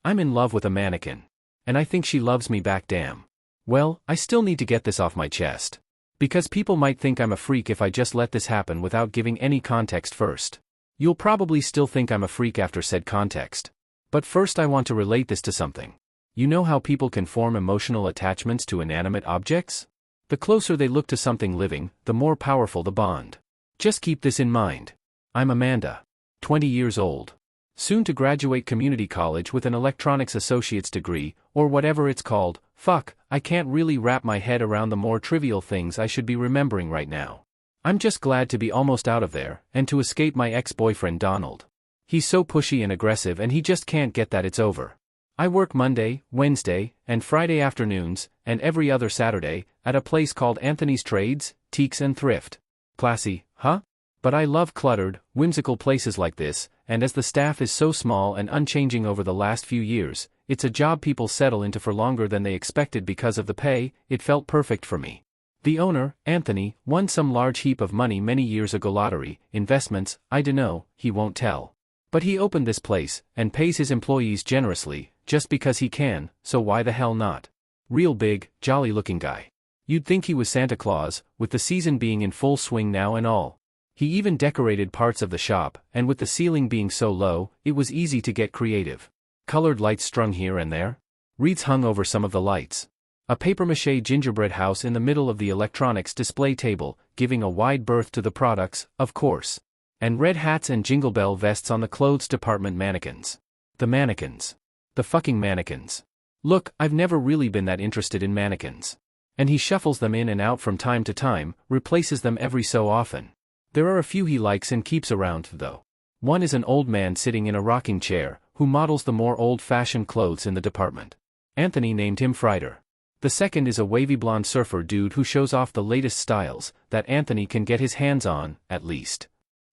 I'm in love with a mannequin. And I think she loves me back, damn. Well, I still need to get this off my chest. Because people might think I'm a freak if I just let this happen without giving any context first. You'll probably still think I'm a freak after said context. But first I want to relate this to something. You know how people can form emotional attachments to inanimate objects? The closer they look to something living, the more powerful the bond. Just keep this in mind. I'm Amanda. 20 years old. Soon to graduate community college with an electronics associate's degree, or whatever it's called. Fuck, I can't really wrap my head around the more trivial things I should be remembering right now. I'm just glad to be almost out of there, and to escape my ex-boyfriend Donald. He's so pushy and aggressive and he just can't get that it's over. I work Monday, Wednesday, and Friday afternoons, and every other Saturday, at a place called Anthony's Trades, Teaks and Thrift. Classy, huh? But I love cluttered, whimsical places like this, and as the staff is so small and unchanging over the last few years, it's a job people settle into for longer than they expected because of the pay. It felt perfect for me. The owner, Anthony, won some large heap of money many years ago, lottery, investments, I dunno, he won't tell. But he opened this place, and pays his employees generously, just because he can, so why the hell not? Real big, jolly-looking guy. You'd think he was Santa Claus, with the season being in full swing now and all. He even decorated parts of the shop, and with the ceiling being so low, it was easy to get creative. Colored lights strung here and there. Wreaths hung over some of the lights. A papier-mâché gingerbread house in the middle of the electronics display table, giving a wide berth to the products, of course. And red hats and jingle bell vests on the clothes department mannequins. The mannequins. The fucking mannequins. Look, I've never really been that interested in mannequins. And he shuffles them in and out from time to time, replaces them every so often. There are a few he likes and keeps around, though. One is an old man sitting in a rocking chair, who models the more old-fashioned clothes in the department. Anthony named him Frider. The second is a wavy blonde surfer dude who shows off the latest styles, that Anthony can get his hands on, at least.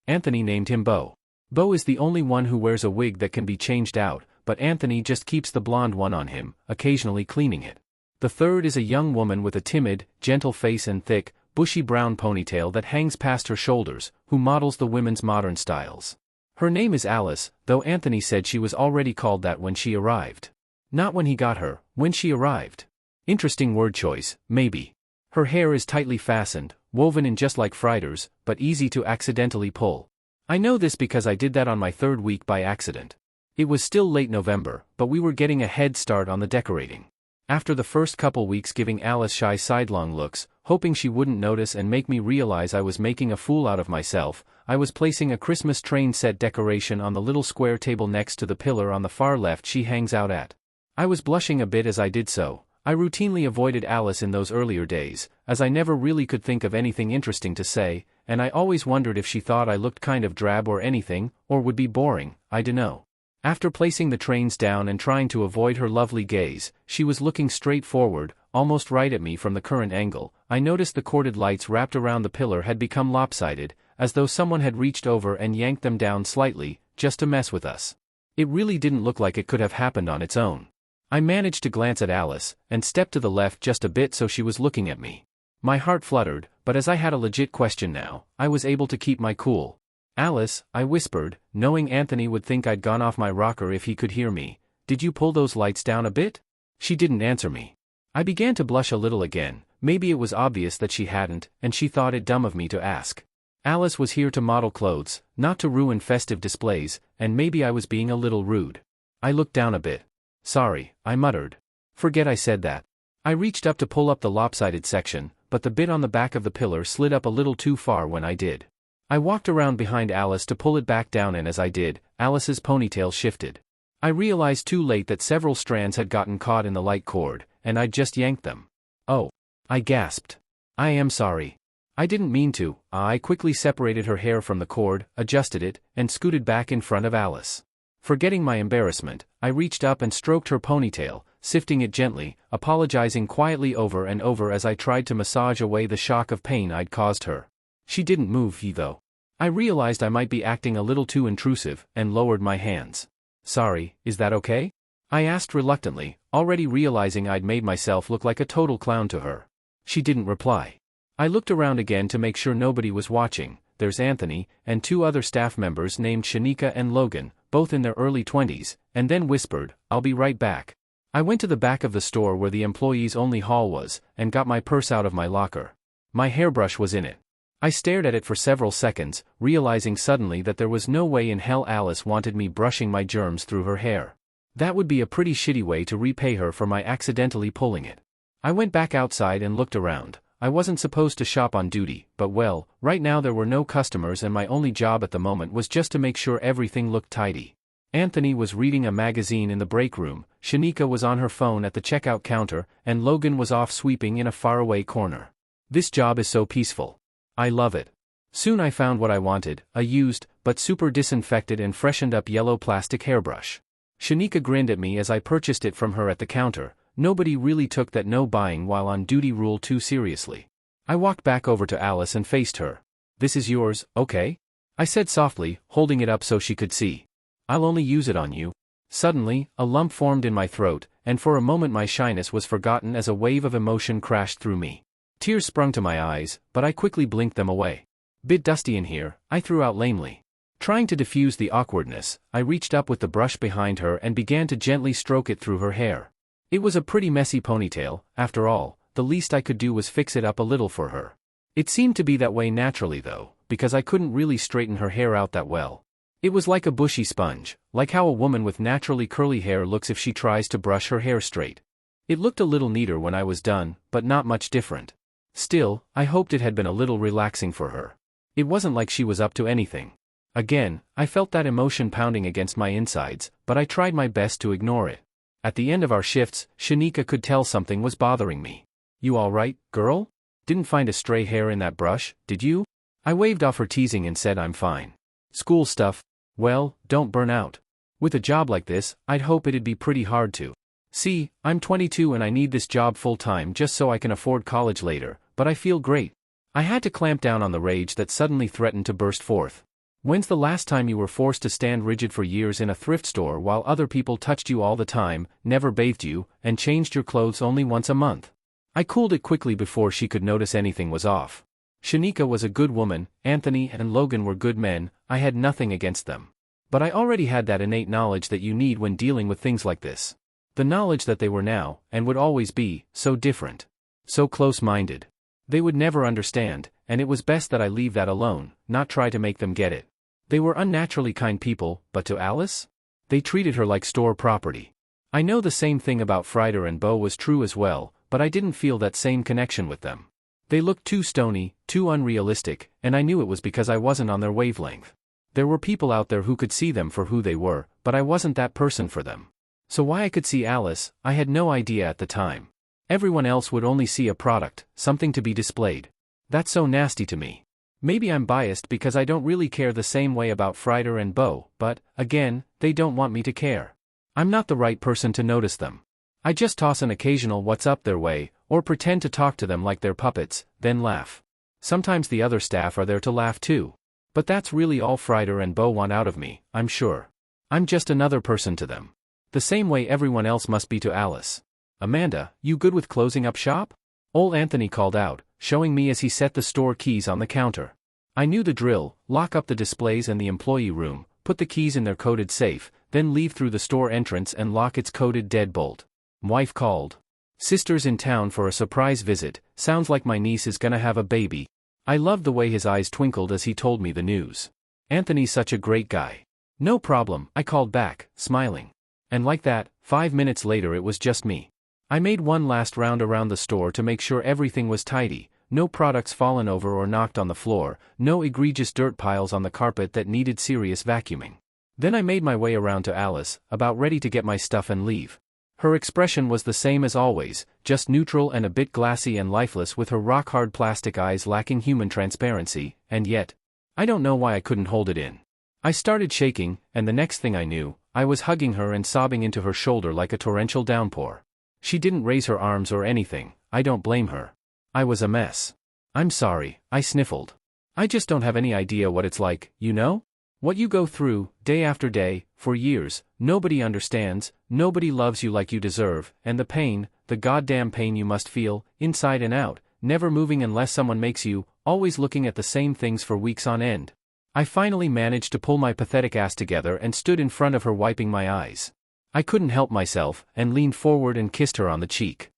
Anthony named him Bo. Bo is the only one who wears a wig that can be changed out, but Anthony just keeps the blonde one on him, occasionally cleaning it. The third is a young woman with a timid, gentle face and thick, bushy brown ponytail that hangs past her shoulders, who models the women's modern styles. Her name is Alice, though Anthony said she was already called that when she arrived. Not when he got her, when she arrived. Interesting word choice, maybe. Her hair is tightly fastened, woven in just like Frider's, but easy to accidentally pull. I know this because I did that on my third week by accident. It was still late November, but we were getting a head start on the decorating. After the first couple weeks giving Alice shy sidelong looks, hoping she wouldn't notice and make me realize I was making a fool out of myself, I was placing a Christmas train set decoration on the little square table next to the pillar on the far left she hangs out at. I was blushing a bit as I did so. I routinely avoided Alice in those earlier days, as I never really could think of anything interesting to say, and I always wondered if she thought I looked kind of drab or anything, or would be boring, I dunno. After placing the trains down and trying to avoid her lovely gaze, she was looking straight forward, almost right at me from the current angle. I noticed the corded lights wrapped around the pillar had become lopsided, as though someone had reached over and yanked them down slightly, just to mess with us. It really didn't look like it could have happened on its own. I managed to glance at Alice, and stepped to the left just a bit so she was looking at me. My heart fluttered, but as I had a legit question now, I was able to keep my cool. "Alice," I whispered, knowing Anthony would think I'd gone off my rocker if he could hear me, "did you pull those lights down a bit?" She didn't answer me. I began to blush a little again. Maybe it was obvious that she hadn't, and she thought it dumb of me to ask. Alice was here to model clothes, not to ruin festive displays, and maybe I was being a little rude. I looked down a bit. "Sorry," I muttered. "Forget I said that." I reached up to pull up the lopsided section, but the bit on the back of the pillar slid up a little too far when I did. I walked around behind Alice to pull it back down, and as I did, Alice's ponytail shifted. I realized too late that several strands had gotten caught in the light cord, and I'd just yanked them. "Oh," I gasped. "I am sorry. I didn't mean to." I quickly separated her hair from the cord, adjusted it, and scooted back in front of Alice. Forgetting my embarrassment, I reached up and stroked her ponytail, sifting it gently, apologizing quietly over and over as I tried to massage away the shock of pain I'd caused her. She didn't move, though. I realized I might be acting a little too intrusive, and lowered my hands. "Sorry, is that okay?" I asked reluctantly, already realizing I'd made myself look like a total clown to her. She didn't reply. I looked around again to make sure nobody was watching. There's Anthony, and two other staff members named Shanika and Logan, both in their early 20s, and then whispered, "I'll be right back." I went to the back of the store where the employees-only hall was, and got my purse out of my locker. My hairbrush was in it. I stared at it for several seconds, realizing suddenly that there was no way in hell Alice wanted me brushing my germs through her hair. That would be a pretty shitty way to repay her for my accidentally pulling it. I went back outside and looked around. I wasn't supposed to shop on duty, but well, right now there were no customers and my only job at the moment was just to make sure everything looked tidy. Anthony was reading a magazine in the break room, Shanika was on her phone at the checkout counter, and Logan was off sweeping in a faraway corner. This job is so peaceful. I love it. Soon I found what I wanted, a used, but super disinfected and freshened up yellow plastic hairbrush. Shanika grinned at me as I purchased it from her at the counter. Nobody really took that no buying while on duty rule too seriously. I walked back over to Alice and faced her. "This is yours, okay?" I said softly, holding it up so she could see. "I'll only use it on you." Suddenly, a lump formed in my throat, and for a moment my shyness was forgotten as a wave of emotion crashed through me. Tears sprung to my eyes, but I quickly blinked them away. "Bit dusty in here," I threw out lamely. Trying to diffuse the awkwardness, I reached up with the brush behind her and began to gently stroke it through her hair. It was a pretty messy ponytail, after all, the least I could do was fix it up a little for her. It seemed to be that way naturally though, because I couldn't really straighten her hair out that well. It was like a bushy sponge, like how a woman with naturally curly hair looks if she tries to brush her hair straight. It looked a little neater when I was done, but not much different. Still, I hoped it had been a little relaxing for her. It wasn't like she was up to anything. Again, I felt that emotion pounding against my insides, but I tried my best to ignore it. At the end of our shifts, Shanika could tell something was bothering me. "You all right, girl? Didn't find a stray hair in that brush, did you?" I waved off her teasing and said I'm fine. "School stuff? Well, don't burn out. With a job like this, I'd hope it'd be pretty hard to. See, I'm 22 and I need this job full-time just so I can afford college later, but I feel great." I had to clamp down on the rage that suddenly threatened to burst forth. When's the last time you were forced to stand rigid for years in a thrift store while other people touched you all the time, never bathed you, and changed your clothes only once a month? I cooled it quickly before she could notice anything was off. Shanika was a good woman, Anthony and Logan were good men, I had nothing against them. But I already had that innate knowledge that you need when dealing with things like this. The knowledge that they were now, and would always be, so different. So close-minded. They would never understand, and it was best that I leave that alone, not try to make them get it. They were unnaturally kind people, but to Alice? They treated her like store property. I know the same thing about Frieder and Bo was true as well, but I didn't feel that same connection with them. They looked too stony, too unrealistic, and I knew it was because I wasn't on their wavelength. There were people out there who could see them for who they were, but I wasn't that person for them. So why I could see Alice, I had no idea at the time. Everyone else would only see a product, something to be displayed. That's so nasty to me. Maybe I'm biased because I don't really care the same way about Frieder and Bo, but, again, they don't want me to care. I'm not the right person to notice them. I just toss an occasional what's up their way, or pretend to talk to them like they're puppets, then laugh. Sometimes the other staff are there to laugh too. But that's really all Frieder and Bo want out of me, I'm sure. I'm just another person to them. The same way everyone else must be to Alice. "Amanda, you good with closing up shop?" Old Anthony called out, showing me as he set the store keys on the counter. I knew the drill: lock up the displays and the employee room, put the keys in their coded safe, then leave through the store entrance and lock its coded deadbolt. Wife called. "Sister's in town for a surprise visit, sounds like my niece is gonna have a baby." I loved the way his eyes twinkled as he told me the news. "Anthony's such a great guy." "No problem," I called back, smiling. And like that, 5 minutes later it was just me. I made one last round around the store to make sure everything was tidy, no products fallen over or knocked on the floor, no egregious dirt piles on the carpet that needed serious vacuuming. Then I made my way around to Alice, about ready to get my stuff and leave. Her expression was the same as always, just neutral and a bit glassy and lifeless, with her rock-hard plastic eyes lacking human transparency, and yet, I don't know why I couldn't hold it in. I started shaking, and the next thing I knew, I was hugging her and sobbing into her shoulder like a torrential downpour. She didn't raise her arms or anything, I don't blame her. I was a mess. "I'm sorry," I sniffled. "I just don't have any idea what it's like, you know? What you go through, day after day, for years, nobody understands, nobody loves you like you deserve, and the pain, the goddamn pain you must feel, inside and out, never moving unless someone makes you, always looking at the same things for weeks on end." I finally managed to pull my pathetic ass together and stood in front of her wiping my eyes. I couldn't help myself, and leaned forward and kissed her on the cheek.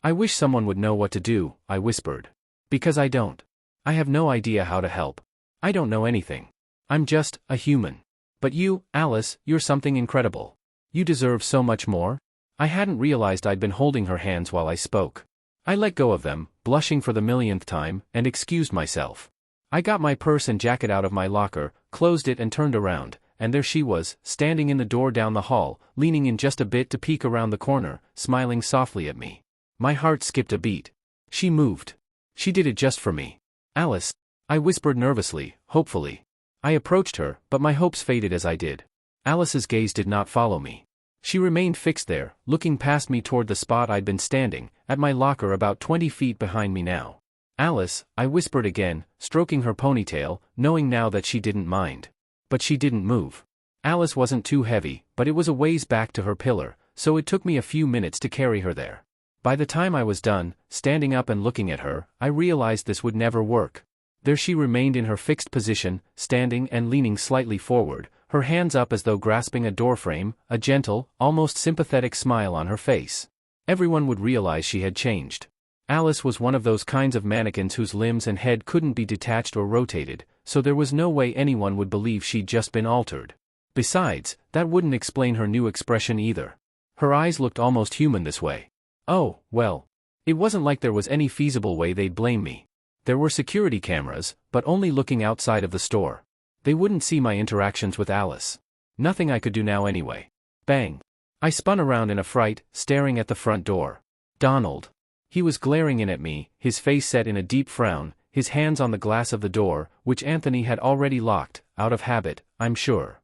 I wish someone would know what to do, I whispered. Because I don't. I have no idea how to help. I don't know anything. I'm just a human. But you, Alice, you're something incredible. You deserve so much more. I hadn't realized I'd been holding her hands while I spoke. I let go of them, blushing for the millionth time, and excused myself. I got my purse and jacket out of my locker, closed it and turned around, and there she was, standing in the door down the hall, leaning in just a bit to peek around the corner, smiling softly at me. My heart skipped a beat. She moved. She did it just for me. Alice, I whispered nervously, hopefully. I approached her, but my hopes faded as I did. Alice's gaze did not follow me. She remained fixed there, looking past me toward the spot I'd been standing, at my locker about 20 feet behind me now. Alice, I whispered again, stroking her ponytail, knowing now that she didn't mind. But she didn't move. Alice wasn't too heavy, but it was a ways back to her pillar, so it took me a few minutes to carry her there. By the time I was done, standing up and looking at her, I realized this would never work. There she remained in her fixed position, standing and leaning slightly forward, her hands up as though grasping a doorframe, a gentle, almost sympathetic smile on her face. Everyone would realize she had changed. Alice was one of those kinds of mannequins whose limbs and head couldn't be detached or rotated, so there was no way anyone would believe she'd just been altered. Besides, that wouldn't explain her new expression either. Her eyes looked almost human this way. Oh, well. It wasn't like there was any feasible way they'd blame me. There were security cameras, but only looking outside of the store. They wouldn't see my interactions with Alice. Nothing I could do now anyway. Bang. I spun around in a fright, staring at the front door. Donald. He was glaring in at me, his face set in a deep frown, his hands on the glass of the door, which Anthony had already locked, out of habit, I'm sure.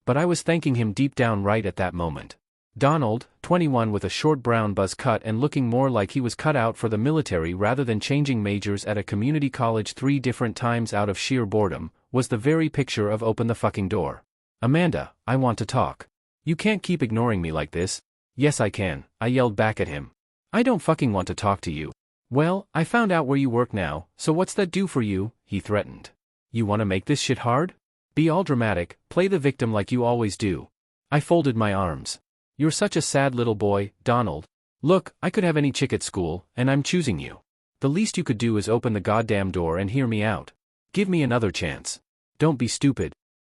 But I was thanking him deep down right at that moment. Donald, 21 with a short brown buzz cut and looking more like he was cut out for the military rather than changing majors at a community college 3 different times out of sheer boredom, was the very picture of open the fucking door. Amanda, I want to talk. You can't keep ignoring me like this. Yes I can, I yelled back at him. I don't fucking want to talk to you. Well, I found out where you work now, so what's that do for you, he threatened. You want to make this shit hard? Be all dramatic, play the victim like you always do. I folded my arms. You're such a sad little boy, Donald. Look, I could have any chick at school, and I'm choosing you. The least you could do is open the goddamn door and hear me out. Give me another chance. Don't be stupid.